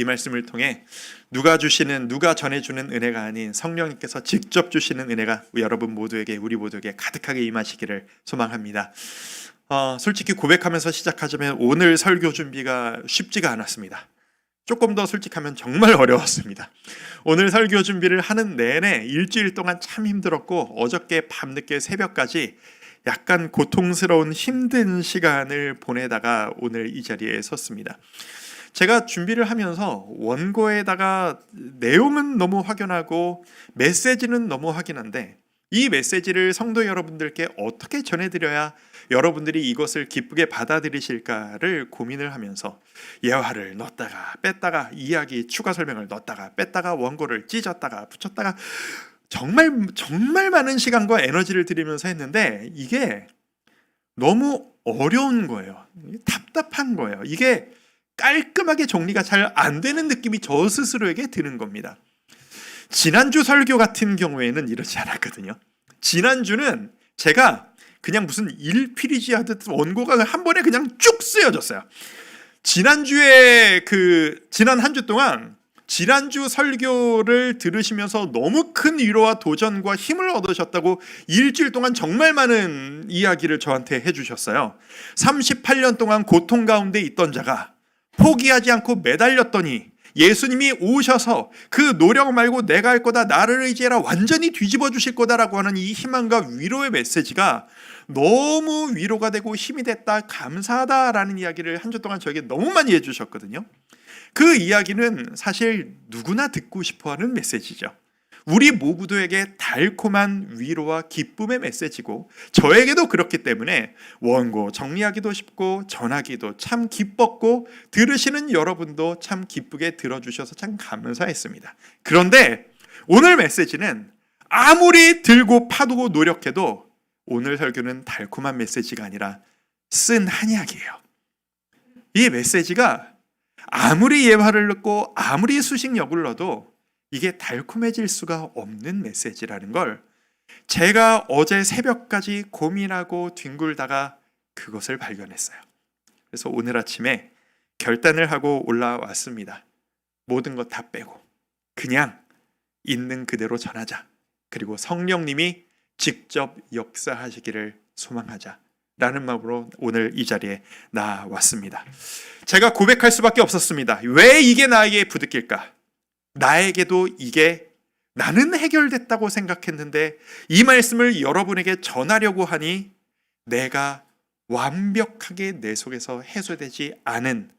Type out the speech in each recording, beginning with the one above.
이 말씀을 통해 누가 전해주는 은혜가 아닌 성령님께서 직접 주시는 은혜가 여러분 모두에게, 우리 모두에게 가득하게 임하시기를 소망합니다. 솔직히 고백하면서 시작하자면 오늘 설교 준비가 쉽지가 않았습니다. 조금 더 솔직하면 정말 어려웠습니다. 오늘 설교 준비를 하는 내내 일주일 동안 참 힘들었고, 어저께 밤늦게 새벽까지 약간 고통스러운 힘든 시간을 보내다가 오늘 이 자리에 섰습니다. 제가 준비를 하면서 원고에다가 내용은 너무 확연하고 메시지는 너무 확연한데, 이 메시지를 성도 여러분들께 어떻게 전해드려야 여러분들이 이것을 기쁘게 받아들이실까를 고민을 하면서 예화를 넣었다가 뺐다가, 이야기 추가 설명을 넣었다가 뺐다가, 원고를 찢었다가 붙였다가 정말 많은 시간과 에너지를 들이면서 했는데, 이게 너무 어려운 거예요. 답답한 거예요. 이게 깔끔하게 정리가 잘 안 되는 느낌이 저 스스로에게 드는 겁니다. 지난주 설교 같은 경우에는 이러지 않았거든요. 지난주는 제가 그냥 무슨 일필이지 하듯 원고가 한 번에 그냥 쭉 쓰여졌어요. 지난 한 주 동안 지난주 설교를 들으시면서 너무 큰 위로와 도전과 힘을 얻으셨다고 일주일 동안 정말 많은 이야기를 저한테 해주셨어요. 38년 동안 고통 가운데 있던 자가 포기하지 않고 매달렸더니 예수님이 오셔서 그 노력 말고 내가 할 거다, 나를 의지해라, 완전히 뒤집어 주실 거다라고 하는 이 희망과 위로의 메시지가 너무 위로가 되고 힘이 됐다, 감사하다라는 이야기를 한 주 동안 저에게 너무 많이 해주셨거든요. 그 이야기는 사실 누구나 듣고 싶어하는 메시지죠. 우리 모두에게 달콤한 위로와 기쁨의 메시지고, 저에게도 그렇기 때문에 원고 정리하기도 쉽고 전하기도 참 기뻤고, 들으시는 여러분도 참 기쁘게 들어주셔서 참 감사했습니다. 그런데 오늘 메시지는 아무리 들고 파두고 노력해도 오늘 설교는 달콤한 메시지가 아니라 쓴 한약이에요. 이 메시지가 아무리 예화를 넣고 아무리 수식력을 넣어도 이게 달콤해질 수가 없는 메시지라는 걸 제가 어제 새벽까지 고민하고 뒹굴다가 그것을 발견했어요. 그래서 오늘 아침에 결단을 하고 올라왔습니다. 모든 것 다 빼고 그냥 있는 그대로 전하자. 그리고 성령님이 직접 역사하시기를 소망하자 라는 마음으로 오늘 이 자리에 나왔습니다. 제가 고백할 수밖에 없었습니다. 왜 이게 나에게 부득일까? 나에게도 이게, 나는 해결됐다고 생각했는데 이 말씀을 여러분에게 전하려고 하니 내가 완벽하게 내 속에서 해소되지 않은,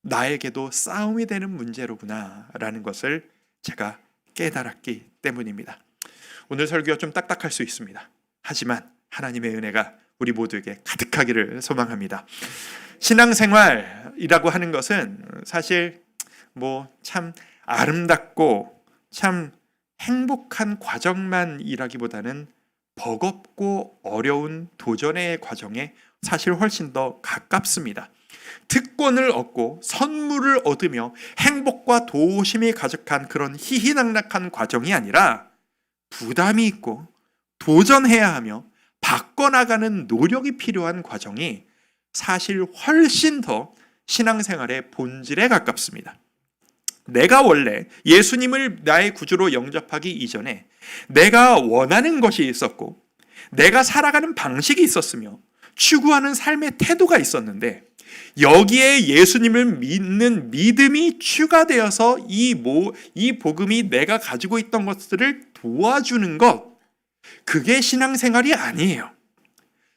나에게도 싸움이 되는 문제로구나 라는 것을 제가 깨달았기 때문입니다. 오늘 설교가 좀 딱딱할 수 있습니다. 하지만 하나님의 은혜가 우리 모두에게 가득하기를 소망합니다. 신앙생활이라고 하는 것은 사실 참 아름답고 참 행복한 과정만이라기보다는 버겁고 어려운 도전의 과정에 사실 훨씬 더 가깝습니다. 특권을 얻고 선물을 얻으며 행복과 도심이 가득한 그런 희희낙낙한 과정이 아니라 부담이 있고 도전해야 하며 바꿔나가는 노력이 필요한 과정이 사실 훨씬 더 신앙생활의 본질에 가깝습니다. 내가 원래 예수님을 나의 구주로 영접하기 이전에 내가 원하는 것이 있었고, 내가 살아가는 방식이 있었으며 추구하는 삶의 태도가 있었는데, 여기에 예수님을 믿는 믿음이 추가되어서 이 복음이 내가 가지고 있던 것들을 도와주는 것, 그게 신앙생활이 아니에요.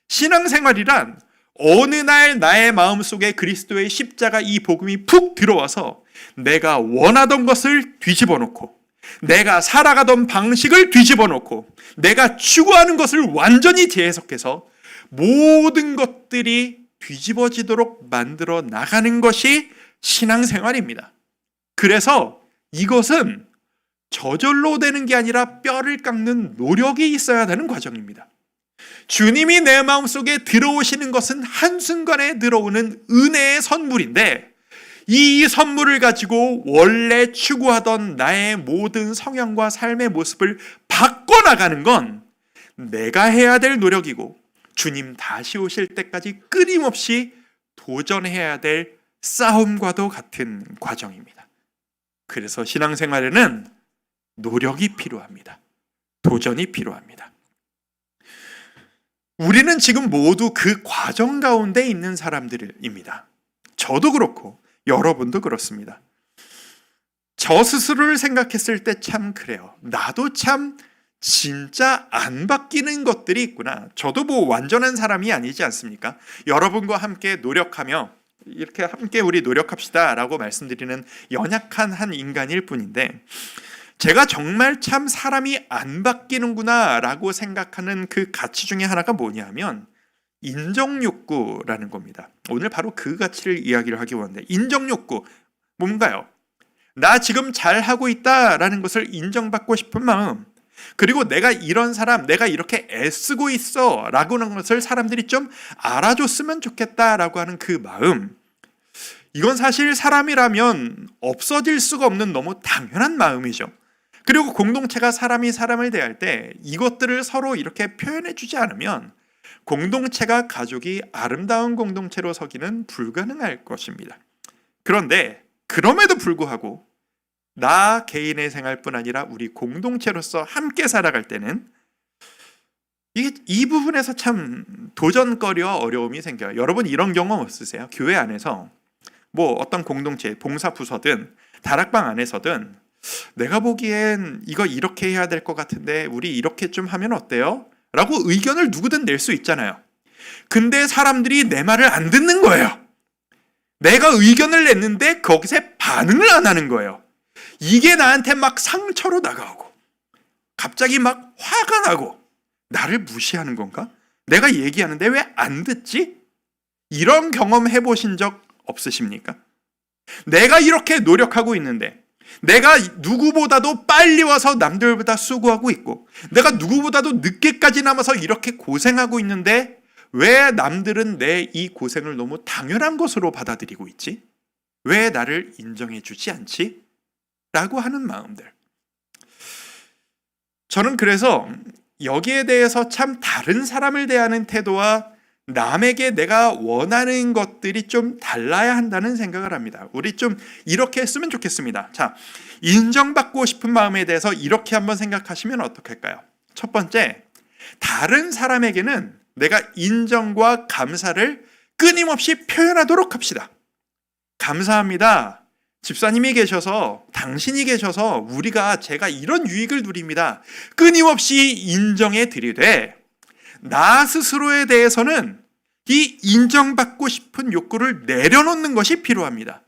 신앙생활이란 어느 날 나의 마음속에 그리스도의 십자가 이 복음이 푹 들어와서 내가 원하던 것을 뒤집어 놓고, 내가 살아가던 방식을 뒤집어 놓고, 내가 추구하는 것을 완전히 재해석해서 모든 것들이 뒤집어지도록 만들어 나가는 것이 신앙생활입니다. 그래서 이것은 저절로 되는 게 아니라 뼈를 깎는 노력이 있어야 되는 과정입니다. 주님이 내 마음속에 들어오시는 것은 한순간에 들어오는 은혜의 선물인데, 이 선물을 가지고 원래 추구하던 나의 모든 성향과 삶의 모습을 바꿔나가는 건 내가 해야 될 노력이고, 주님 다시 오실 때까지 끊임없이 도전해야 될 싸움과도 같은 과정입니다. 그래서 신앙생활에는 노력이 필요합니다. 도전이 필요합니다. 우리는 지금 모두 그 과정 가운데 있는 사람들입니다. 저도 그렇고 여러분도 그렇습니다. 저 스스로를 생각했을 때 참 그래요. 나도 참 진짜 안 바뀌는 것들이 있구나. 저도 뭐 완전한 사람이 아니지 않습니까? 여러분과 함께 노력하며 이렇게 함께 우리 노력합시다 라고 말씀드리는 연약한 한 인간일 뿐인데, 제가 정말 참 사람이 안 바뀌는구나 라고 생각하는 그 가치 중에 하나가 뭐냐면 인정욕구라는 겁니다. 오늘 바로 그 가치를 이야기를 하기 원하는데, 인정욕구 뭔가요? 나 지금 잘하고 있다라는 것을 인정받고 싶은 마음, 그리고 내가 이런 사람, 내가 이렇게 애쓰고 있어 라고 하는 것을 사람들이 좀 알아줬으면 좋겠다라고 하는 그 마음, 이건 사실 사람이라면 없어질 수가 없는 너무 당연한 마음이죠. 그리고 공동체가 사람이 사람을 대할 때 이것들을 서로 이렇게 표현해 주지 않으면 공동체가 가족이 아름다운 공동체로 서기는 불가능할 것입니다. 그런데 그럼에도 불구하고 나 개인의 생활뿐 아니라 우리 공동체로서 함께 살아갈 때는 이 부분에서 참 도전거리와 어려움이 생겨요. 여러분 이런 경험 없으세요? 교회 안에서 뭐 어떤 공동체, 봉사부서든 다락방 안에서든 내가 보기엔 이거 이렇게 해야 될 것 같은데 우리 이렇게 좀 하면 어때요? 라고 의견을 누구든 낼 수 있잖아요. 근데 사람들이 내 말을 안 듣는 거예요. 내가 의견을 냈는데 거기서 반응을 안 하는 거예요. 이게 나한테 막 상처로 다가오고 갑자기 막 화가 나고, 나를 무시하는 건가? 내가 얘기하는데 왜 안 듣지? 이런 경험 해보신 적 없으십니까? 내가 이렇게 노력하고 있는데, 내가 누구보다도 빨리 와서 남들보다 수고하고 있고, 내가 누구보다도 늦게까지 남아서 이렇게 고생하고 있는데 왜 남들은 내 이 고생을 너무 당연한 것으로 받아들이고 있지? 왜 나를 인정해 주지 않지? 라고 하는 마음들. 저는 그래서 여기에 대해서 참 다른 사람을 대하는 태도와 남에게 내가 원하는 것들이 좀 달라야 한다는 생각을 합니다. 우리 좀 이렇게 했으면 좋겠습니다. 자, 인정받고 싶은 마음에 대해서 이렇게 한번 생각하시면 어떡할까요? 첫 번째, 다른 사람에게는 내가 인정과 감사를 끊임없이 표현하도록 합시다. 감사합니다. 집사님이 계셔서, 당신이 계셔서 제가 이런 유익을 누립니다. 끊임없이 인정해 드리되, 나 스스로에 대해서는 이 인정받고 싶은 욕구를 내려놓는 것이 필요합니다.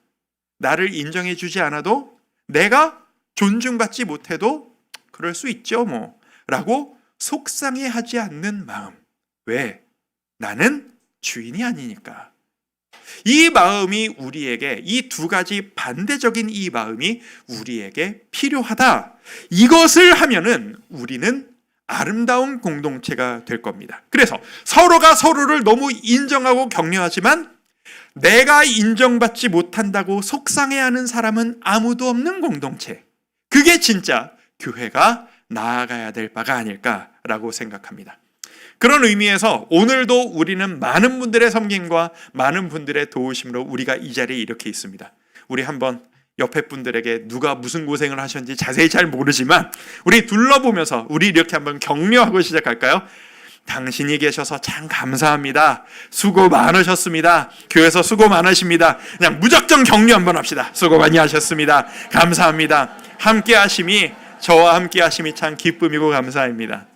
나를 인정해 주지 않아도, 내가 존중받지 못해도 그럴 수 있죠 뭐 라고 속상해하지 않는 마음. 왜? 나는 주인이 아니니까. 이 마음이 우리에게, 이 두 가지 반대적인 이 마음이 우리에게 필요하다. 이것을 하면은 우리는 아름다운 공동체가 될 겁니다. 그래서 서로가 서로를 너무 인정하고 격려하지만 내가 인정받지 못한다고 속상해하는 사람은 아무도 없는 공동체, 그게 진짜 교회가 나아가야 될 바가 아닐까라고 생각합니다. 그런 의미에서 오늘도 우리는 많은 분들의 섬김과 많은 분들의 도우심으로 우리가 이 자리에 이렇게 있습니다. 우리 한번 옆에 분들에게 누가 무슨 고생을 하셨는지 자세히 잘 모르지만 우리 둘러보면서 우리 이렇게 한번 격려하고 시작할까요? 당신이 계셔서 참 감사합니다. 수고 많으셨습니다. 교회에서 수고 많으십니다. 그냥 무작정 격려 한번 합시다. 수고 많이 하셨습니다. 감사합니다. 함께 하심이, 저와 함께 하심이 참 기쁨이고 감사합니다.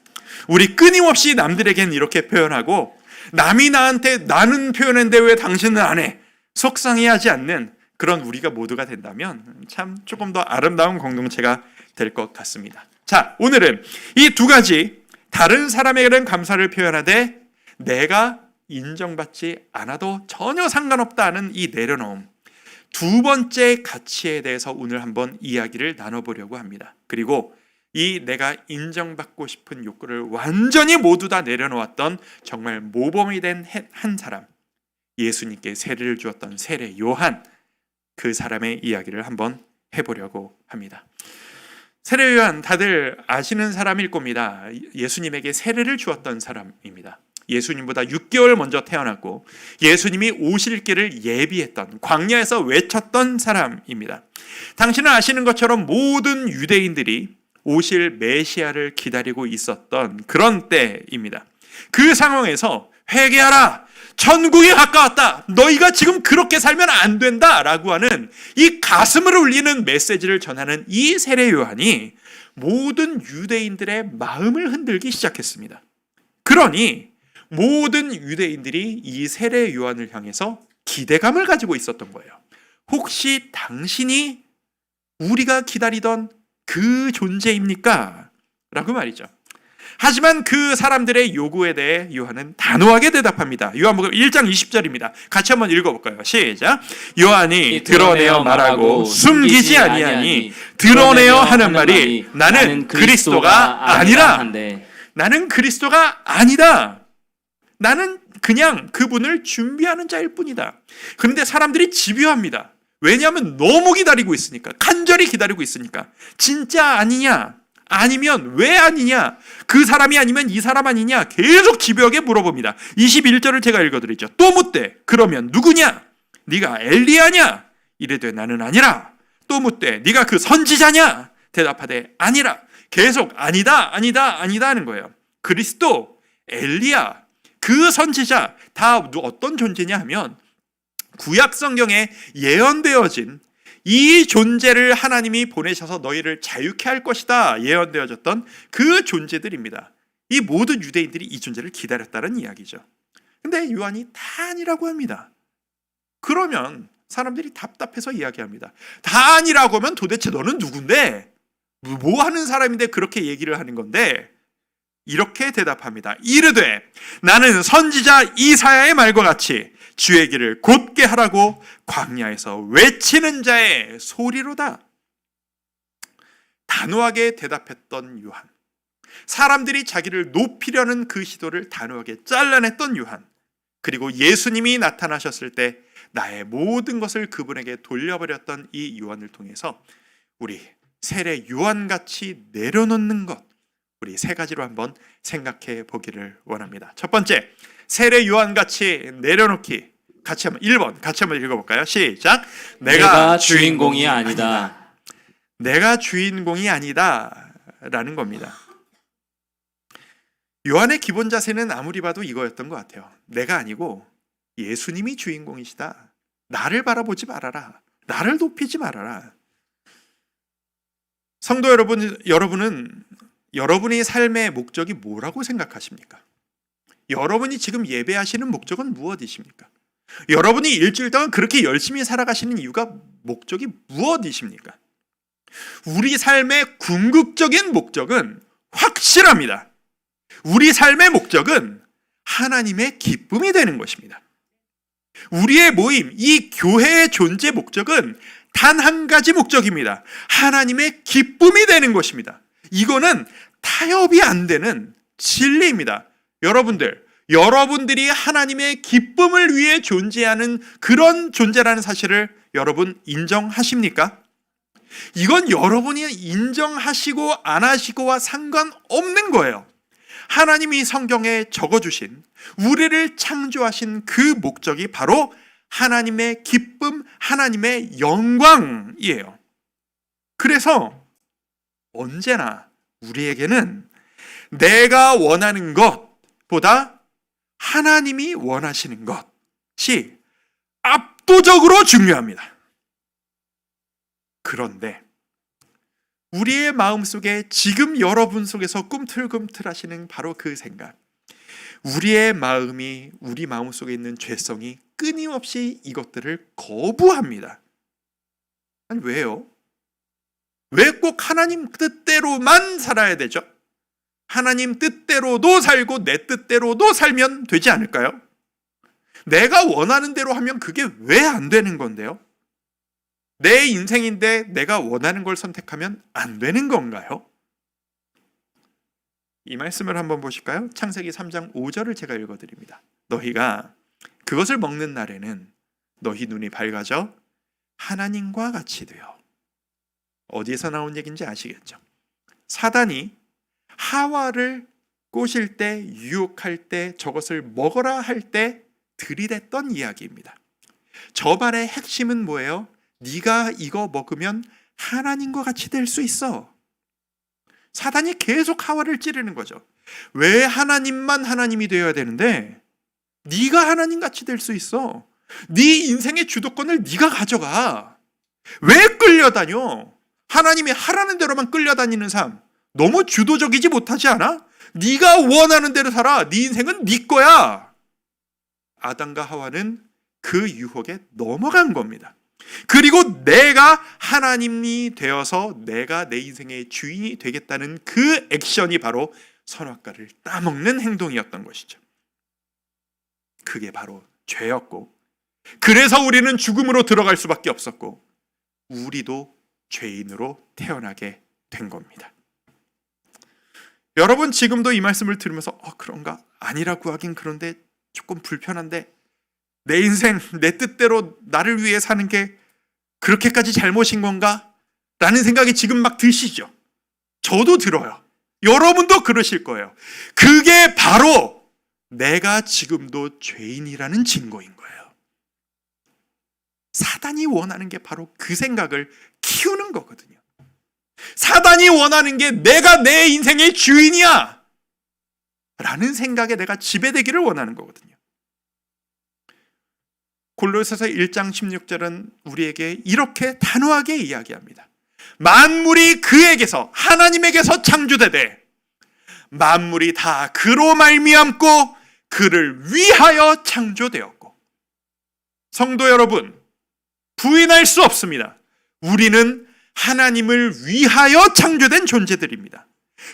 우리 끊임없이 남들에겐 이렇게 표현하고, 남이 나한테 나는 표현했는데 왜 당신은 안 해? 속상해하지 않는 그런 우리가 모두가 된다면 참 조금 더 아름다운 공동체가 될 것 같습니다. 자, 오늘은 이 두 가지, 다른 사람에게는 감사를 표현하되 내가 인정받지 않아도 전혀 상관없다는 이 내려놓음, 두 번째 가치에 대해서 오늘 한번 이야기를 나눠보려고 합니다. 그리고 이 내가 인정받고 싶은 욕구를 완전히 모두 다 내려놓았던 정말 모범이 된 한 사람, 예수님께 세례를 주었던 세례 요한, 그 사람의 이야기를 한번 해보려고 합니다. 세례 요한 다들 아시는 사람일 겁니다. 예수님에게 세례를 주었던 사람입니다. 예수님보다 6개월 먼저 태어났고 예수님이 오실 길을 예비했던, 광야에서 외쳤던 사람입니다. 당신은 아시는 것처럼 모든 유대인들이 오실 메시아를 기다리고 있었던 그런 때입니다. 그 상황에서 회개하라, 천국이 가까웠다, 너희가 지금 그렇게 살면 안 된다 라고 하는 이 가슴을 울리는 메시지를 전하는 이 세례 요한이 모든 유대인들의 마음을 흔들기 시작했습니다. 그러니 모든 유대인들이 이 세례 요한을 향해서 기대감을 가지고 있었던 거예요. 혹시 당신이 우리가 기다리던 그 존재입니까? 라고 말이죠. 하지만 그 사람들의 요구에 대해 요한은 단호하게 대답합니다. 요한복음 1장 20절입니다. 같이 한번 읽어볼까요? 시작. 요한이 드러내어 말하고 숨기지 아니하니 드러내어 하는 말이 나는 그리스도가 아니라. 나는 그리스도가 아니다. 나는 그냥 그분을 준비하는 자일 뿐이다. 그런데 사람들이 집요합니다. 왜냐하면 너무 기다리고 있으니까, 간절히 기다리고 있으니까. 진짜 아니냐? 아니면 왜 아니냐? 그 사람이 아니면 이 사람 아니냐? 계속 집요하게 물어봅니다. 21절을 제가 읽어드리죠. 또 묻되 그러면 누구냐? 네가 엘리야냐? 이르되 나는 아니라. 또 묻되 네가 그 선지자냐? 대답하되 아니라. 계속 아니다 아니다 아니다 하는 거예요. 그리스도, 엘리야, 그 선지자 다 어떤 존재냐 하면 구약 성경에 예언되어진 이 존재를 하나님이 보내셔서 너희를 자유케 할 것이다 예언되어졌던 그 존재들입니다. 이 모든 유대인들이 이 존재를 기다렸다는 이야기죠. 근데 요한이 다 아니라고 합니다. 그러면 사람들이 답답해서 이야기합니다. 다 아니라고 하면 도대체 너는 누군데? 뭐 하는 사람인데 그렇게 얘기를 하는 건데? 이렇게 대답합니다. 이르되 나는 선지자 이사야의 말과 같이 주의 길을 곧게 하라고 광야에서 외치는 자의 소리로다. 단호하게 대답했던 요한, 사람들이 자기를 높이려는 그 시도를 단호하게 잘라냈던 요한, 그리고 예수님이 나타나셨을 때 나의 모든 것을 그분에게 돌려버렸던 이 요한을 통해서 우리 세례 요한같이 내려놓는 것, 우리 세 가지로 한번 생각해 보기를 원합니다. 첫 번째, 세례 요한같이 내려놓기. 같이 한번 1번 같이 한번 읽어볼까요? 시작. 내가 주인공이 아니다. 내가 주인공이 아니다 라는 겁니다. 요한의 기본 자세는 아무리 봐도 이거였던 것 같아요. 내가 아니고 예수님이 주인공이시다. 나를 바라보지 말아라. 나를 높이지 말아라. 성도 여러분, 여러분은 여러분의 삶의 목적이 뭐라고 생각하십니까? 여러분이 지금 예배하시는 목적은 무엇이십니까? 여러분이 일주일 동안 그렇게 열심히 살아가시는 이유가, 목적이 무엇이십니까? 우리 삶의 궁극적인 목적은 확실합니다. 우리 삶의 목적은 하나님의 기쁨이 되는 것입니다. 우리의 모임, 이 교회의 존재 목적은 단 한 가지 목적입니다. 하나님의 기쁨이 되는 것입니다. 이거는 타협이 안 되는 진리입니다. 여러분들이 하나님의 기쁨을 위해 존재하는 그런 존재라는 사실을 여러분 인정하십니까? 이건 여러분이 인정하시고 안 하시고와 상관없는 거예요. 하나님이 성경에 적어주신, 우리를 창조하신 그 목적이 바로 하나님의 기쁨, 하나님의 영광이에요. 그래서 언제나 우리에게는 내가 원하는 것보다 하나님이 원하시는 것이 압도적으로 중요합니다. 그런데 우리의 마음속에, 지금 여러분 속에서 꿈틀꿈틀하시는 바로 그 생각, 우리의 마음이, 우리 마음속에 있는 죄성이 끊임없이 이것들을 거부합니다. 아니, 왜요? 왜 꼭 하나님 뜻대로만 살아야 되죠? 하나님 뜻대로도 살고 내 뜻대로도 살면 되지 않을까요? 내가 원하는 대로 하면 그게 왜 안 되는 건데요? 내 인생인데 내가 원하는 걸 선택하면 안 되는 건가요? 이 말씀을 한번 보실까요? 창세기 3장 5절을 제가 읽어드립니다. 너희가 그것을 먹는 날에는 너희 눈이 밝아져 하나님과 같이 되어. 어디에서 나온 얘기인지 아시겠죠? 사단이 하와를 꼬실 때, 유혹할 때, 저것을 먹어라 할 때 들이댔던 이야기입니다. 저 말의 핵심은 뭐예요? 네가 이거 먹으면 하나님과 같이 될 수 있어. 사단이 계속 하와를 찌르는 거죠. 왜 하나님만 하나님이 되어야 되는데 네가 하나님 같이 될 수 있어. 네 인생의 주도권을 네가 가져가. 왜 끌려다녀? 하나님이 하라는 대로만 끌려다니는 삶 너무 주도적이지 못하지 않아? 네가 원하는 대로 살아. 네 인생은 네 거야. 아담과 하와는 그 유혹에 넘어간 겁니다. 그리고 내가 하나님이 되어서 내가 내 인생의 주인이 되겠다는 그 액션이 바로 선악과를 따먹는 행동이었던 것이죠. 그게 바로 죄였고, 그래서 우리는 죽음으로 들어갈 수밖에 없었고, 우리도 죄인으로 태어나게 된 겁니다. 여러분 지금도 이 말씀을 들으면서 그런가? 아니라고 하긴 그런데 조금 불편한데 내 인생 내 뜻대로 나를 위해 사는 게 그렇게까지 잘못인 건가? 라는 생각이 지금 막 드시죠? 저도 들어요. 여러분도 그러실 거예요. 그게 바로 내가 지금도 죄인이라는 증거인 거예요. 사단이 원하는 게 바로 그 생각을 키우는 거거든요. 사단이 원하는 게 내가 내 인생의 주인이야 라는 생각에 내가 지배되기를 원하는 거거든요. 골로새서 1장 16절은 우리에게 이렇게 단호하게 이야기합니다. 만물이 그에게서 하나님에게서 창조되되 만물이 다 그로 말미암고 그를 위하여 창조되었고. 성도 여러분, 부인할 수 없습니다. 우리는 하나님을 위하여 창조된 존재들입니다.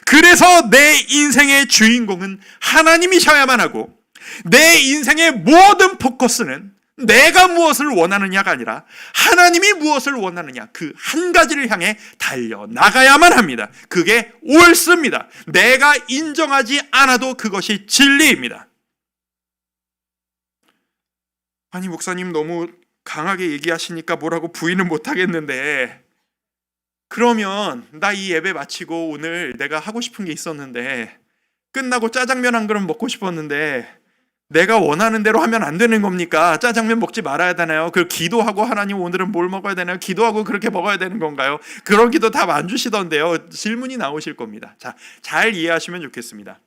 그래서 내 인생의 주인공은 하나님이셔야만 하고, 내 인생의 모든 포커스는 내가 무엇을 원하느냐가 아니라 하나님이 무엇을 원하느냐, 그 한 가지를 향해 달려나가야만 합니다. 그게 옳습니다. 내가 인정하지 않아도 그것이 진리입니다. 아니 목사님 너무 강하게 얘기하시니까 뭐라고 부인은 못하겠는데, 그러면 나 이 예배 마치고 오늘 내가 하고 싶은 게 있었는데 끝나고 짜장면 한 그릇 먹고 싶었는데 내가 원하는 대로 하면 안 되는 겁니까? 짜장면 먹지 말아야 되나요? 그 기도하고 하나님 오늘은 뭘 먹어야 되나요? 기도하고 그렇게 먹어야 되는 건가요? 그런 기도 답 안 주시던데요. 질문이 나오실 겁니다. 자, 잘 이해하시면 좋겠습니다.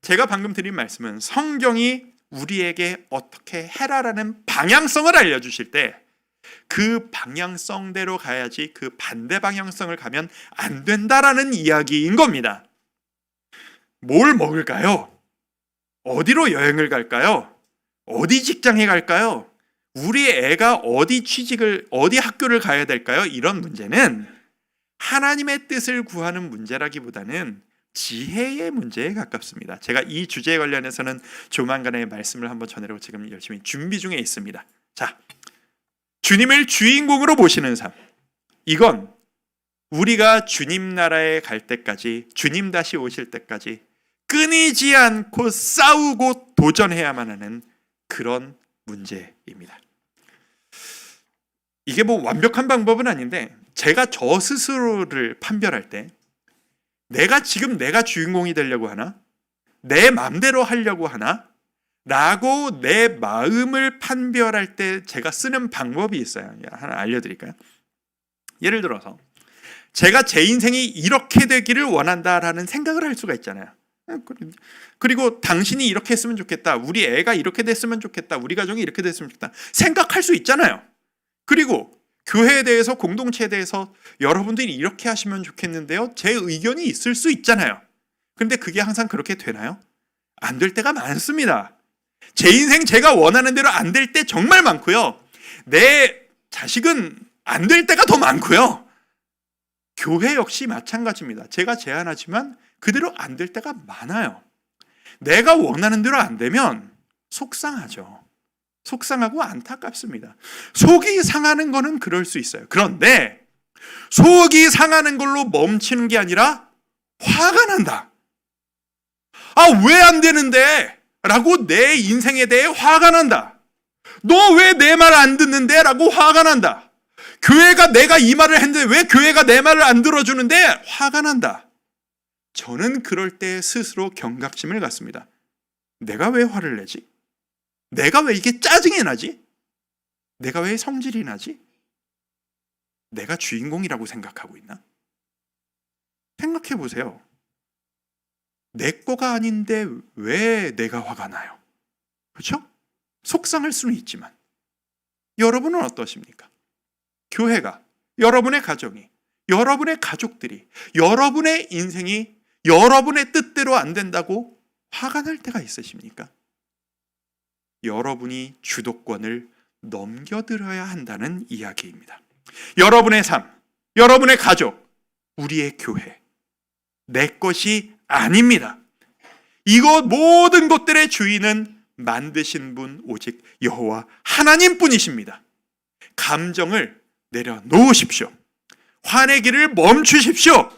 제가 방금 드린 말씀은 성경이 우리에게 어떻게 해라라는 방향성을 알려주실 때 그 방향성대로 가야지 그 반대 방향성을 가면 안 된다라는 이야기인 겁니다. 뭘 먹을까요? 어디로 여행을 갈까요? 어디 직장에 갈까요? 우리 애가 어디 어디 학교를 가야 될까요? 이런 문제는 하나님의 뜻을 구하는 문제라기보다는 지혜의 문제에 가깝습니다. 제가 이 주제에 관련해서는 조만간에 말씀을 한번 전하려고 지금 열심히 준비 중에 있습니다. 자, 주님을 주인공으로 모시는 삶. 이건 우리가 주님 나라에 갈 때까지, 주님 다시 오실 때까지 끊이지 않고 싸우고 도전해야만 하는 그런 문제입니다. 이게 뭐 완벽한 방법은 아닌데, 제가 저 스스로를 판별할 때 내가 지금 내가 주인공이 되려고 하나? 내 마음대로 하려고 하나? 라고 내 마음을 판별할 때 제가 쓰는 방법이 있어요. 하나 알려드릴까요? 예를 들어서 제가 제 인생이 이렇게 되기를 원한다라는 생각을 할 수가 있잖아요. 그리고 당신이 이렇게 했으면 좋겠다, 우리 애가 이렇게 됐으면 좋겠다, 우리 가정이 이렇게 됐으면 좋겠다 생각할 수 있잖아요. 그리고 교회에 대해서, 공동체에 대해서 여러분들이 이렇게 하시면 좋겠는데요, 제 의견이 있을 수 있잖아요. 그런데 그게 항상 그렇게 되나요? 안 될 때가 많습니다. 제 인생 제가 원하는 대로 안 될 때 정말 많고요, 내 자식은 안 될 때가 더 많고요. 교회 역시 마찬가지입니다. 제가 제안하지만 그대로 안 될 때가 많아요. 내가 원하는 대로 안 되면 속상하죠. 속상하고 안타깝습니다. 속이 상하는 거는 그럴 수 있어요. 그런데 속이 상하는 걸로 멈추는 게 아니라 화가 난다. 왜 안 되는데? 라고 내 인생에 대해 화가 난다. 너 왜 내 말 안 듣는데? 라고 화가 난다. 교회가 내가 이 말을 했는데 왜 교회가 내 말을 안 들어주는데? 화가 난다. 저는 그럴 때 스스로 경각심을 갖습니다. 내가 왜 화를 내지? 내가 왜 이게 짜증이 나지? 내가 왜 성질이 나지? 내가 주인공이라고 생각하고 있나? 생각해 보세요. 내 거가 아닌데 왜 내가 화가 나요? 그렇죠? 속상할 수는 있지만 여러분은 어떠십니까? 교회가, 여러분의 가정이, 여러분의 가족들이, 여러분의 인생이 여러분의 뜻대로 안 된다고 화가 날 때가 있으십니까? 여러분이 주도권을 넘겨드려야 한다는 이야기입니다. 여러분의 삶, 여러분의 가족, 우리의 교회, 내 것이 아닙니다. 이곳 모든 것들의 주인은 만드신 분 오직 여호와 하나님뿐이십니다. 감정을 내려놓으십시오. 화내기를 멈추십시오.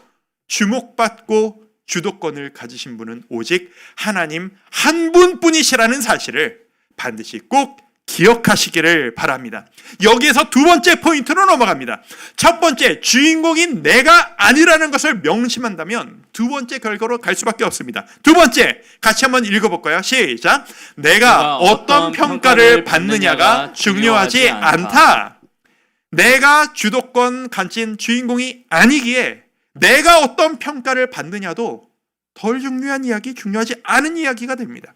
주목받고 주도권을 가지신 분은 오직 하나님 한 분뿐이시라는 사실을 반드시 꼭 기억하시기를 바랍니다. 여기에서 두 번째 포인트로 넘어갑니다. 첫 번째, 주인공인 내가 아니라는 것을 명심한다면 두 번째 결과로 갈 수밖에 없습니다. 두 번째, 같이 한번 읽어볼까요? 시작. 내가 어떤 평가를 받느냐가 중요하지 않다. 내가 주도권 가진 주인공이 아니기에 내가 어떤 평가를 받느냐도 덜 중요한 이야기, 중요하지 않은 이야기가 됩니다.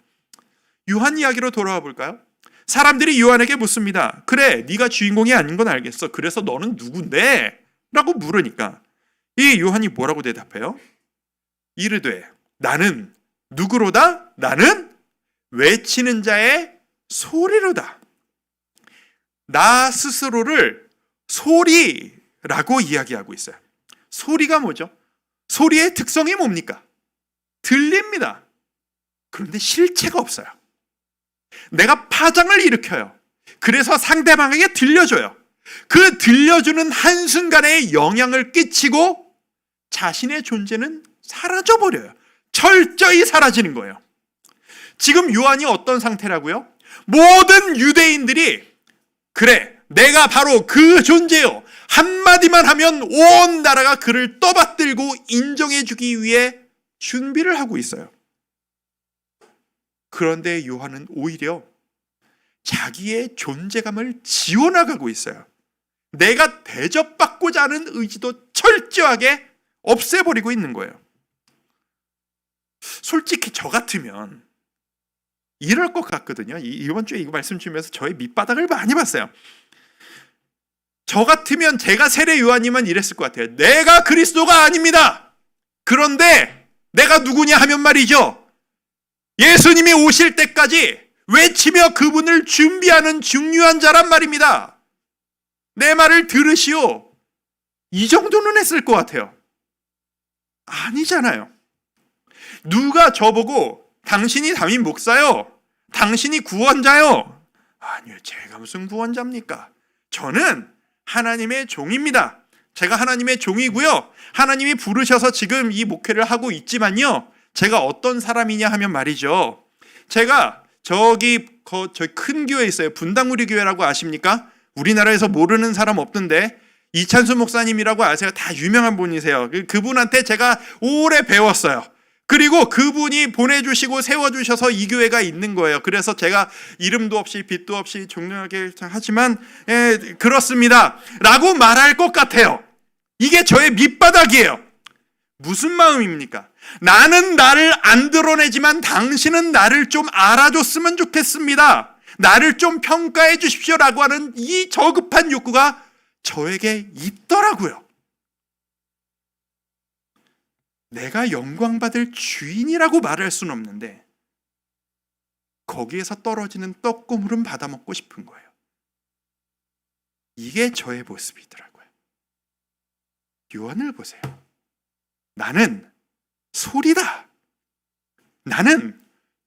요한 이야기로 돌아와 볼까요? 사람들이 요한에게 묻습니다. 그래, 네가 주인공이 아닌 건 알겠어. 그래서 너는 누군데? 라고 물으니까 이 요한이 뭐라고 대답해요? 이르되 나는 누구로다? 나는 외치는 자의 소리로다. 나 스스로를 소리라고 이야기하고 있어요. 소리가 뭐죠? 소리의 특성이 뭡니까? 들립니다. 그런데 실체가 없어요. 내가 파장을 일으켜요. 그래서 상대방에게 들려줘요. 그 들려주는 한순간에 영향을 끼치고 자신의 존재는 사라져버려요. 철저히 사라지는 거예요. 지금 요한이 어떤 상태라고요? 모든 유대인들이 그래, 내가 바로 그 존재요. 한마디만 하면 온 나라가 그를 떠받들고 인정해주기 위해 준비를 하고 있어요. 그런데 요한은 오히려 자기의 존재감을 지워나가고 있어요. 내가 대접받고자 하는 의지도 철저하게 없애버리고 있는 거예요. 솔직히 저 같으면 이럴 것 같거든요. 이번 주에 이거 말씀 주면서 저의 밑바닥을 많이 봤어요. 저 같으면 제가 세례 요한이면 이랬을 것 같아요. 내가 그리스도가 아닙니다. 그런데 내가 누구냐 하면 말이죠. 예수님이 오실 때까지 외치며 그분을 준비하는 중요한 자란 말입니다. 내 말을 들으시오. 이 정도는 했을 것 같아요. 아니잖아요. 누가 저보고 당신이 담임 목사요. 당신이 구원자요. 아니요, 제가 무슨 구원자입니까? 저는 하나님의 종입니다. 제가 하나님의 종이고요. 하나님이 부르셔서 지금 이 목회를 하고 있지만요. 제가 어떤 사람이냐 하면 말이죠. 제가 저기 큰 교회 있어요. 분당우리 교회라고 아십니까? 우리나라에서 모르는 사람 없던데 이찬수 목사님이라고 아세요? 다 유명한 분이세요. 그분한테 제가 오래 배웠어요. 그리고 그분이 보내주시고 세워주셔서 이 교회가 있는 거예요. 그래서 제가 이름도 없이 빛도 없이 존경하게 하지만 그렇습니다 라고 말할 것 같아요. 이게 저의 밑바닥이에요. 무슨 마음입니까? 나는 나를 안 드러내지만 당신은 나를 좀 알아줬으면 좋겠습니다. 나를 좀 평가해 주십시오라고 하는 이 저급한 욕구가 저에게 있더라고요. 내가 영광받을 주인이라고 말할 수는 없는데 거기에서 떨어지는 떡고물은 받아먹고 싶은 거예요. 이게 저의 모습이더라고요. 요한을 보세요. 나는 소리다. 나는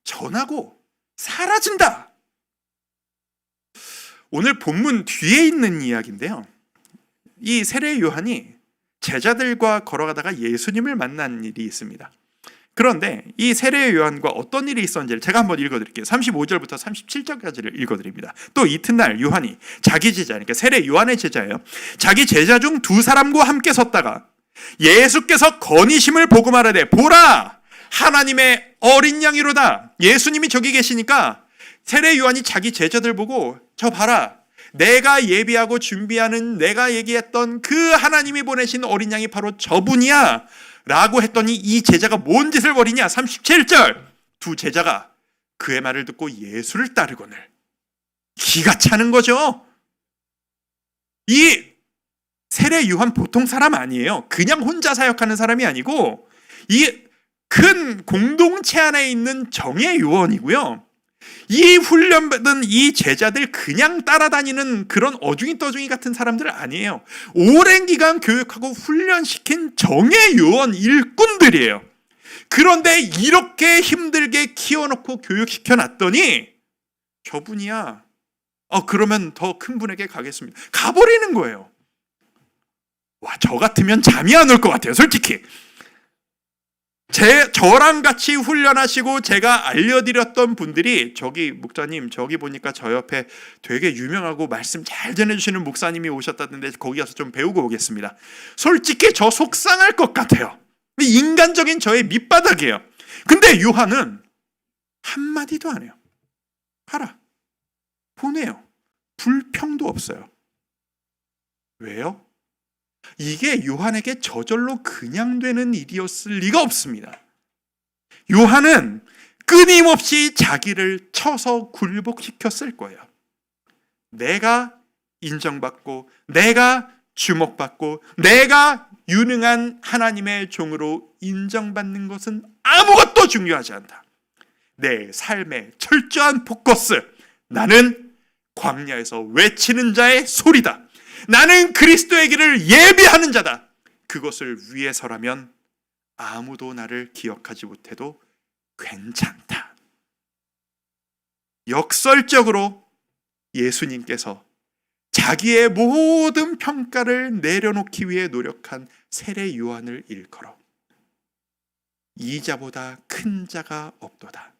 전하고 사라진다. 오늘 본문 뒤에 있는 이야기인데요. 이 세례 요한이 제자들과 걸어가다가 예수님을 만난 일이 있습니다. 그런데 이 세례 요한과 어떤 일이 있었는지를 제가 한번 읽어드릴게요. 35절부터 37절까지를 읽어드립니다. 또 이튿날 요한이 자기 제자, 그러니까 세례 요한의 제자예요. 자기 제자 중 두 사람과 함께 섰다가 예수께서 건의심을 보고 말하되 보라 하나님의 어린 양이로다. 예수님이 저기 계시니까 세례 요한이 자기 제자들 보고 저 봐라, 내가 예비하고 준비하는, 내가 얘기했던 그 하나님이 보내신 어린 양이 바로 저분이야 라고 했더니 이 제자가 뭔 짓을 벌이냐. 37절, 두 제자가 그의 말을 듣고 예수를 따르거늘. 기가 차는 거죠. 이 세례 요한 보통 사람 아니에요. 그냥 혼자 사역하는 사람이 아니고 이 큰 공동체 안에 있는 정예 요원이고요. 이 훈련받은 이 제자들 그냥 따라다니는 그런 어중이 떠중이 같은 사람들 아니에요. 오랜 기간 교육하고 훈련시킨 정예 요원 일꾼들이에요. 그런데 이렇게 힘들게 키워놓고 교육시켜 놨더니 저분이야. 그러면 더 큰 분에게 가겠습니다. 가버리는 거예요. 와, 저 같으면 잠이 안 올 것 같아요, 솔직히. 저랑 같이 훈련하시고 제가 알려드렸던 분들이, 저기 목사님, 저기 보니까 저 옆에 되게 유명하고 말씀 잘 전해주시는 목사님이 오셨다던데 거기 가서 좀 배우고 오겠습니다. 솔직히 저 속상할 것 같아요. 인간적인 저의 밑바닥이에요. 근데 요한은 한마디도 안 해요. 가라, 보내요. 불평도 없어요. 왜요? 이게 요한에게 저절로 그냥 되는 일이었을 리가 없습니다. 요한은 끊임없이 자기를 쳐서 굴복시켰을 거예요. 내가 인정받고, 내가 주목받고, 내가 유능한 하나님의 종으로 인정받는 것은 아무것도 중요하지 않다. 내 삶의 철저한 포커스, 나는 광야에서 외치는 자의 소리다. 나는 그리스도의 길을 예비하는 자다. 그것을 위해서라면 아무도 나를 기억하지 못해도 괜찮다. 역설적으로 예수님께서 자기의 모든 평가를 내려놓기 위해 노력한 세례 요한을 일컬어 이 자보다 큰 자가 없도다.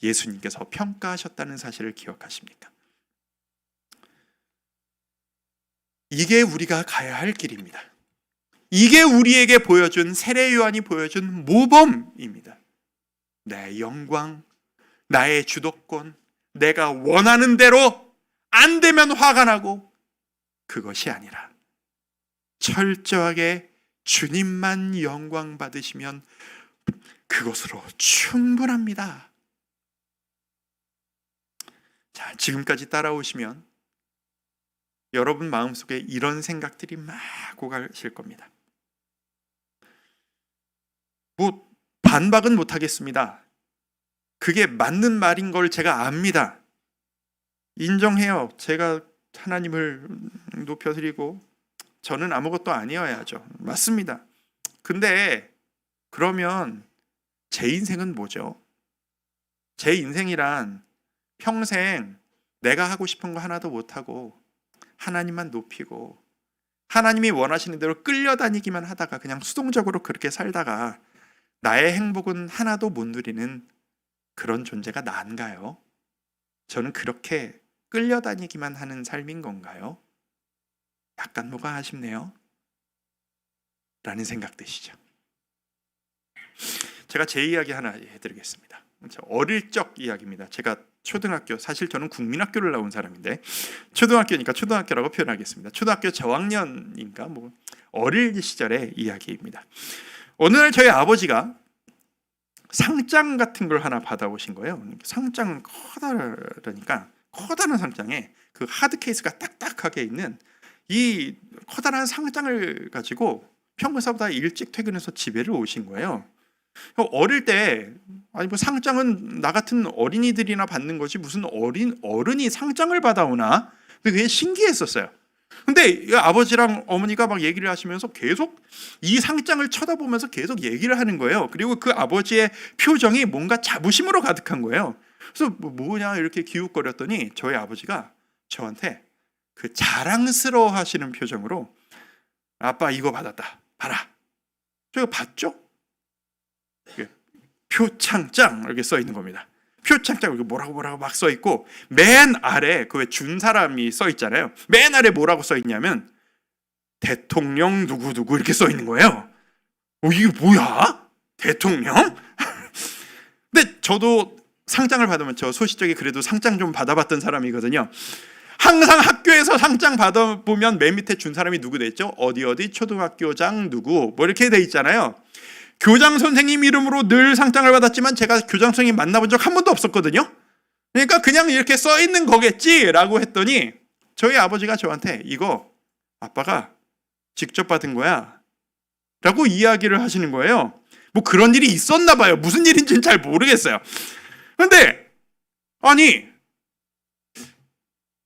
예수님께서 평가하셨다는 사실을 기억하십니까? 이게 우리가 가야 할 길입니다. 이게 우리에게 보여준, 세례 요한이 보여준 모범입니다. 내 영광, 나의 주도권, 내가 원하는 대로 안 되면 화가 나고, 그것이 아니라 철저하게 주님만 영광 받으시면 그것으로 충분합니다. 자, 지금까지 따라오시면 여러분 마음속에 이런 생각들이 막 오가실 겁니다. 반박은 못하겠습니다. 그게 맞는 말인 걸 제가 압니다. 인정해요. 제가 하나님을 높여드리고 저는 아무것도 아니어야죠. 맞습니다. 근데 그러면 제 인생은 뭐죠? 제 인생이란 평생 내가 하고 싶은 거 하나도 못하고 하나님만 높이고 하나님이 원하시는 대로 끌려다니기만 하다가 그냥 수동적으로 그렇게 살다가 나의 행복은 하나도 못 누리는 그런 존재가 난가요? 저는 그렇게 끌려다니기만 하는 삶인 건가요? 약간 뭐가 아쉽네요. 라는 생각 드시죠? 제가 제 이야기 하나 해드리겠습니다. 어릴 적 이야기입니다. 제가 초등학교, 사실 저는 국민학교를 나온 사람인데 초등학교니까 초등학교라고 표현하겠습니다. 초등학교 저학년인가 어릴 시절의 이야기입니다. 어느 날 저희 아버지가 상장 같은 걸 하나 받아오신 거예요. 상장은 커다라니까 커다란 상장에 그 하드 케이스가 딱딱하게 있는 이 커다란 상장을 가지고 평소보다 일찍 퇴근해서 집에를 오신 거예요. 어릴 때 상장은 나 같은 어린이들이나 받는 거지 무슨 어른이 상장을 받아오나, 그게 신기했었어요. 근데 아버지랑 어머니가 막 얘기를 하시면서 계속 이 상장을 쳐다보면서 계속 얘기를 하는 거예요. 그리고 그 아버지의 표정이 뭔가 자부심으로 가득한 거예요. 그래서 뭐냐 이렇게 기웃거렸더니 저희 아버지가 저한테 그 자랑스러워 하시는 표정으로 아빠 이거 받았다, 봐라. 제가 봤죠? 표창장 이렇게 써 있는 겁니다. 표창장 이렇게 뭐라고 막 써 있고 맨 아래 그 왜 준 사람이 써 있잖아요. 맨 아래 뭐라고 써 있냐면 대통령 누구누구 이렇게 써 있는 거예요. 이게 뭐야? 대통령? 근데 저도 상장을 받으면, 저 소시적에 그래도 상장 좀 받아봤던 사람이거든요. 항상 학교에서 상장 받아보면 맨 밑에 준 사람이 누구 돼 있죠? 어디 초등학교장 누구 뭐 이렇게 돼 있잖아요. 교장 선생님 이름으로 늘 상장을 받았지만 제가 교장 선생님 만나본 적 한 번도 없었거든요. 그러니까 그냥 이렇게 써 있는 거겠지라고 했더니 저희 아버지가 저한테 이거 아빠가 직접 받은 거야 라고 이야기를 하시는 거예요. 뭐 그런 일이 있었나 봐요. 무슨 일인지는 잘 모르겠어요. 근데 아니,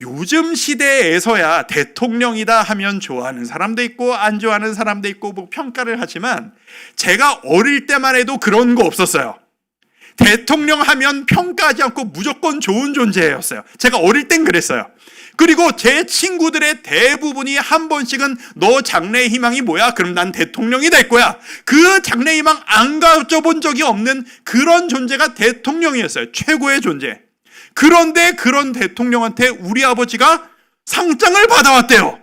요즘 시대에서야 대통령이다 하면 좋아하는 사람도 있고 안 좋아하는 사람도 있고 뭐 평가를 하지만 제가 어릴 때만 해도 그런 거 없었어요. 대통령 하면 평가하지 않고 무조건 좋은 존재였어요. 제가 어릴 땐 그랬어요. 그리고 제 친구들의 대부분이 한 번씩은 너 장래의 희망이 뭐야? 그럼 난 대통령이 될 거야. 그 장래의 희망 안 가져본 적이 없는 그런 존재가 대통령이었어요. 최고의 존재. 그런데 그런 대통령한테 우리 아버지가 상장을 받아왔대요.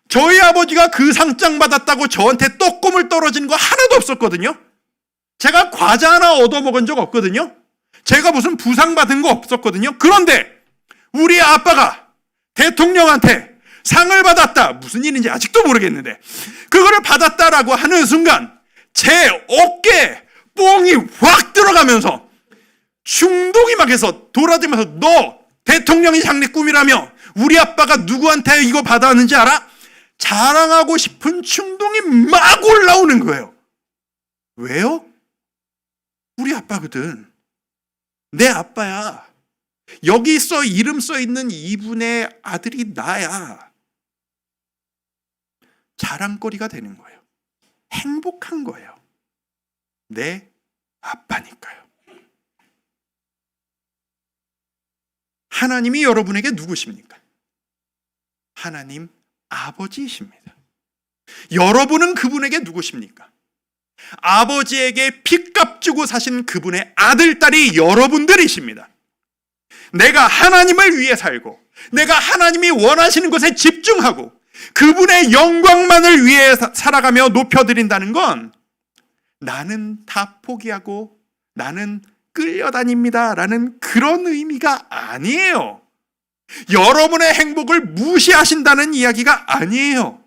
저희 아버지가 그 상장 받았다고 저한테 떡고물 떨어지는 거 하나도 없었거든요. 제가 과자 하나 얻어먹은 적 없거든요. 제가 무슨 부상 받은 거 없었거든요. 그런데 우리 아빠가 대통령한테 상을 받았다. 무슨 일인지 아직도 모르겠는데 그거를 받았다라고 하는 순간 제 어깨에 뽕이 확 들어가면서 충동이 막 해서 돌아다니면서 너 대통령이 장래 꿈이라며 우리 아빠가 누구한테 이거 받아왔는지 알아? 자랑하고 싶은 충동이 막 올라오는 거예요. 왜요? 우리 아빠거든. 내 아빠야. 여기 이름 써 있는 이분의 아들이 나야. 자랑거리가 되는 거예요. 행복한 거예요. 내 아빠니까요. 하나님이 여러분에게 누구십니까? 하나님 아버지이십니다. 여러분은 그분에게 누구십니까? 아버지에게 핏값 주고 사신 그분의 아들, 딸이 여러분들이십니다. 내가 하나님을 위해 살고 내가 하나님이 원하시는 것에 집중하고 그분의 영광만을 위해 살아가며 높여드린다는 건 나는 다 포기하고 나는 끌려다닙니다 라는 그런 의미가 아니에요. 여러분의 행복을 무시하신다는 이야기가 아니에요.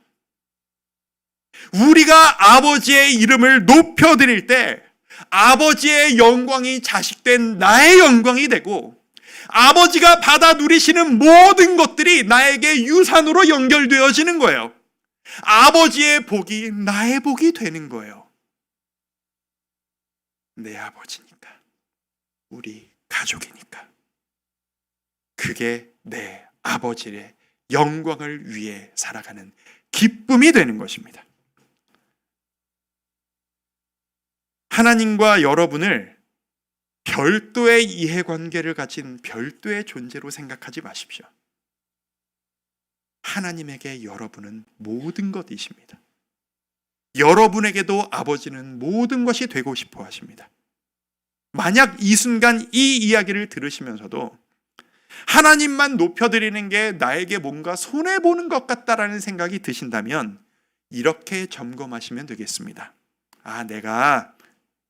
우리가 아버지의 이름을 높여드릴 때 아버지의 영광이 자식된 나의 영광이 되고 아버지가 받아 누리시는 모든 것들이 나에게 유산으로 연결되어지는 거예요. 아버지의 복이 나의 복이 되는 거예요. 내 아버지니까, 우리 가족이니까. 그게 내 아버지의 영광을 위해 살아가는 기쁨이 되는 것입니다. 하나님과 여러분을 별도의 이해관계를 가진 별도의 존재로 생각하지 마십시오. 하나님에게 여러분은 모든 것이십니다. 여러분에게도 아버지는 모든 것이 되고 싶어 하십니다. 만약 이 순간 이 이야기를 들으시면서도 하나님만 높여드리는 게 나에게 뭔가 손해보는 것 같다라는 생각이 드신다면 이렇게 점검하시면 되겠습니다. 내가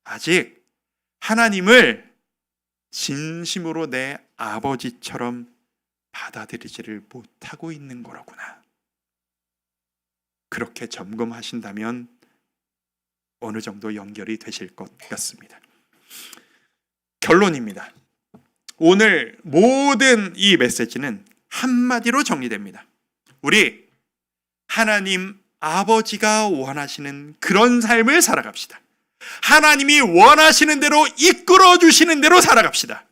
아직 하나님을 진심으로 내 아버지처럼 받아들이지를 못하고 있는 거로구나. 그렇게 점검하신다면 어느 정도 연결이 되실 것 같습니다. 결론입니다. 오늘 모든 이 메시지는 한마디로 정리됩니다. 우리 하나님 아버지가 원하시는 그런 삶을 살아갑시다. 하나님이 원하시는 대로 이끌어 주시는 대로 살아갑시다.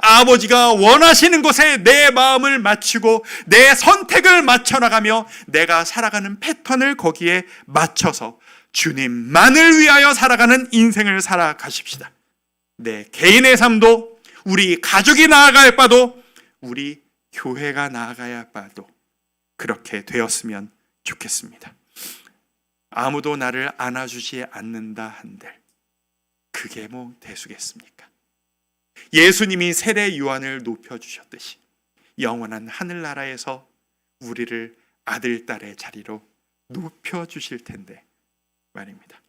아버지가 원하시는 것에 내 마음을 맞추고 내 선택을 맞춰 나가며 내가 살아가는 패턴을 거기에 맞춰서 주님만을 위하여 살아가는 인생을 살아가십시다. 내 개인의 삶도 우리 가족이 나아갈 바도 우리 교회가 나아가야 할 바도 그렇게 되었으면 좋겠습니다. 아무도 나를 안아주지 않는다 한들 그게 뭐 대수겠습니까? 예수님이 세례 요한을 높여주셨듯이 영원한 하늘나라에서 우리를 아들, 딸의 자리로 높여주실 텐데 말입니다.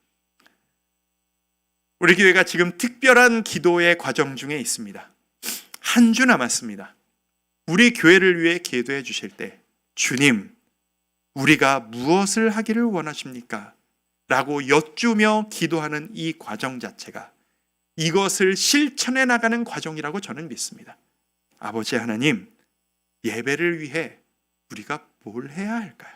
우리 교회가 지금 특별한 기도의 과정 중에 있습니다. 한 주 남았습니다. 우리 교회를 위해 기도해 주실 때 주님, 우리가 무엇을 하기를 원하십니까? 라고 여쭈며 기도하는 이 과정 자체가 이것을 실천해 나가는 과정이라고 저는 믿습니다. 아버지 하나님, 예배를 위해 우리가 뭘 해야 할까요?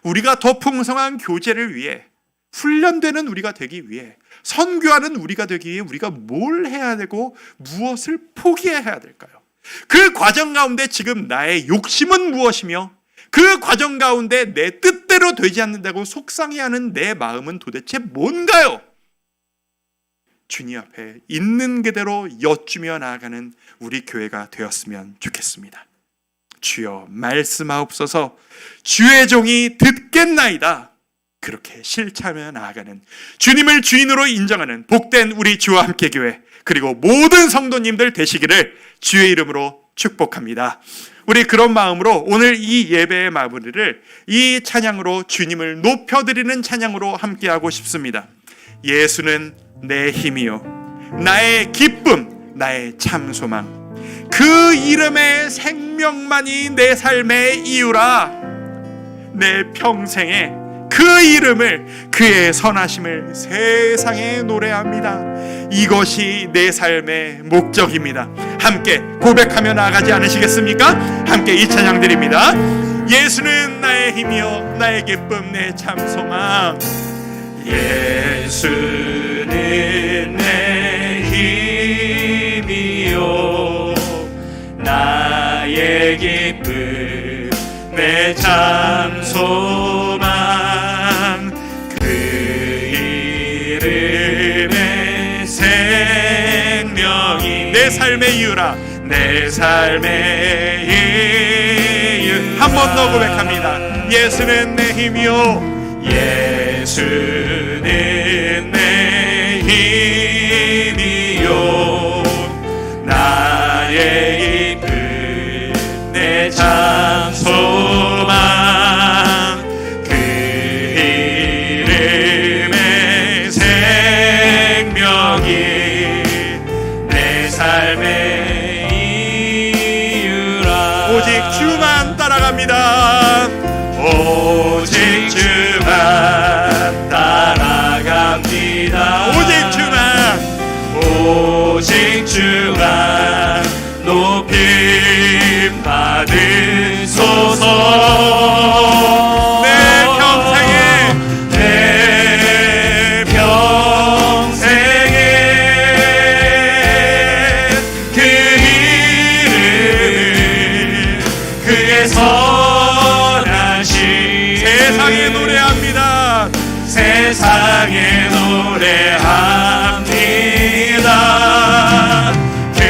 우리가 더 풍성한 교제를 위해, 훈련되는 우리가 되기 위해, 선교하는 우리가 되기 위해 우리가 뭘 해야 되고 무엇을 포기해야 될까요? 그 과정 가운데 지금 나의 욕심은 무엇이며 그 과정 가운데 내 뜻대로 되지 않는다고 속상해하는 내 마음은 도대체 뭔가요? 주님 앞에 있는 그대로 여쭈며 나아가는 우리 교회가 되었으면 좋겠습니다. 주여 말씀하옵소서. 주의 종이 듣겠나이다. 그렇게 실천하며 나아가는, 주님을 주인으로 인정하는 복된 우리 주와 함께 교회, 그리고 모든 성도님들 되시기를 주의 이름으로 축복합니다. 우리 그런 마음으로 오늘 이 예배의 마무리를 이 찬양으로, 주님을 높여드리는 찬양으로 함께하고 싶습니다. 예수는 내 힘이요 나의 기쁨, 나의 참 소망, 그 이름의 생명만이 내 삶의 이유라. 내 평생에 그 이름을, 그의 선하심을 세상에 노래합니다. 이것이 내 삶의 목적입니다. 함께 고백하며 나아가지 않으시겠습니까? 함께 이 찬양 드립니다. 예수는 나의 힘이요 나의 기쁨, 내 참 소망. 예수는 내 힘이요 나의 기쁨, 내 참 소망, 그 이름의 생명이 내 삶의 이유라. 내 삶의 이유. 한 번 더 고백합니다. 예수는 내 힘이요 예수는 내 힘이요 나의 기쁨, 내 참 소망, 그 이름의 생명이 내 삶의 이유라. 오직 주만 따라갑니다. 오직 주만 따라갑니다. 오직 주만, 오직 주만 높임 받으소서. 내 평생에, 내 평생에 그 이름을, 그의 선하심 세상에 노래합니다. 세상에 노래합니다. 그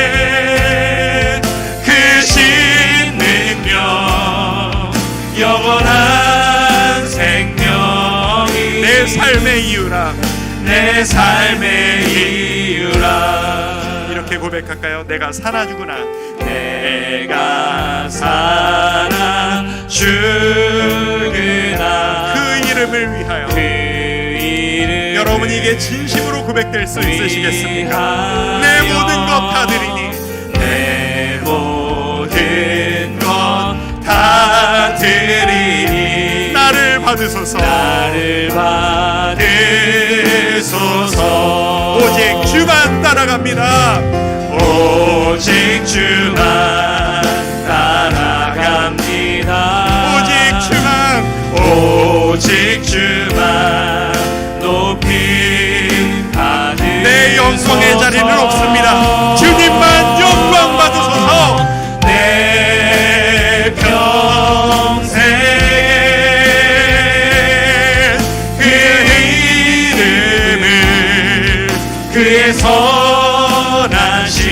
이름에 크신 능력, 영원한 생명이 내 삶의 이유라. 내 삶의 이유라. 이렇게 고백할까요? 내가 살아주구나. 내가 살아 주구나. 그 이름을 위하여. 그 이름. 여러분 이게 진심으로 고백될 수 있으시겠습니까? 내 모든 것 다 드리니, 내 모든 것 다 드리니 나를 받으소서. 나를 받으소서. 오직 주만 따라갑니다. 오직 주만 따라갑니다. 오직 주만, 오직 주만 높임 받으소서. 내 영광의 자리는 없습니다. 주님만 영광 받으소서. 내 평생에 그 이름을, 그의 선하심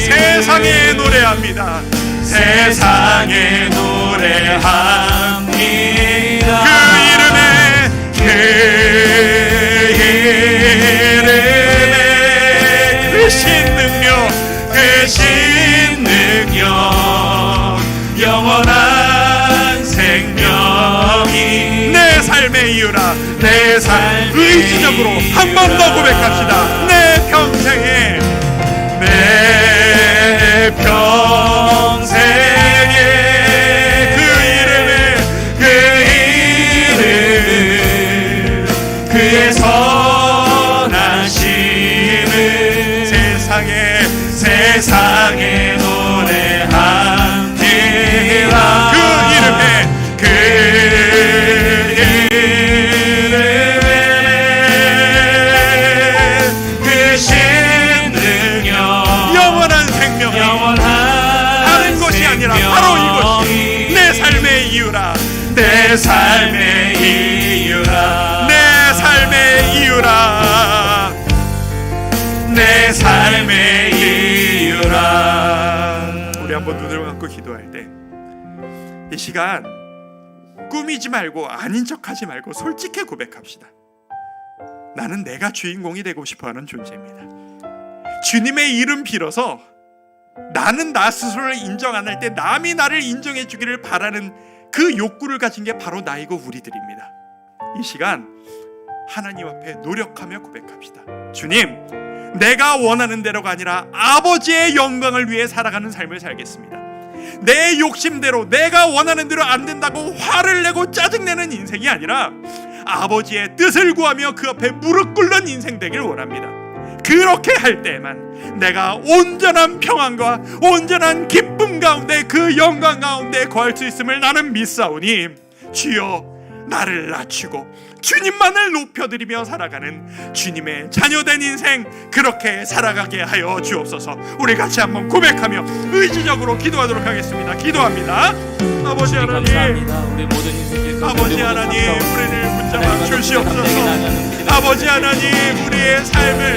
세상에 노래합니다. 세상에 노래합니다. 그 이름에, 그 이름에 크신 능력, 크신 능력, 영원한 생명이 내 삶의 이유라. 내 삶의 의지적으로 한 번 더 고백합시다. 내 평생에 내 평생에 그 이름 그의 선하심을 세상에 노래함이라. 그 이름에 그 신능력 영원한 생명, 다른 것이 아니라 바로 이것이 내 삶의 이유라. 내 삶의 이유라. 내 삶의 이유라. 내 삶의 이유라. 우리 한번 눈을 감고 기도할 때 이 시간 꾸미지 말고 아닌 척하지 말고 솔직히 고백합시다. 나는 내가 주인공이 되고 싶어하는 존재입니다. 주님의 이름 빌어서 나는 나 스스로를 인정 안 할 때 남이 나를 인정해 주기를 바라는 그 욕구를 가진 게 바로 나이고 우리들입니다. 이 시간 하나님 앞에 노력하며 고백합시다. 주님, 내가 원하는 대로가 아니라 아버지의 영광을 위해 살아가는 삶을 살겠습니다. 내 욕심대로 내가 원하는 대로 안 된다고 화를 내고 짜증내는 인생이 아니라 아버지의 뜻을 구하며 그 앞에 무릎 꿇는 인생 되길 원합니다. 그렇게 할 때만 내가 온전한 평안과 온전한 기쁨 가운데 그 영광 가운데 거할 수 있음을 나는 믿사오니 주여 나를 낮추고 주님만을 높여드리며 살아가는 주님의 자녀된 인생 그렇게 살아가게 하여 주옵소서. 우리 같이 한번 고백하며 의지적으로 기도하도록 하겠습니다. 기도합니다. 아버지 하나님, 우리 모든 인생 아버지 하나님, 우리를 붙잡아 주시옵소서. 아버지 하나님, 우리의 삶을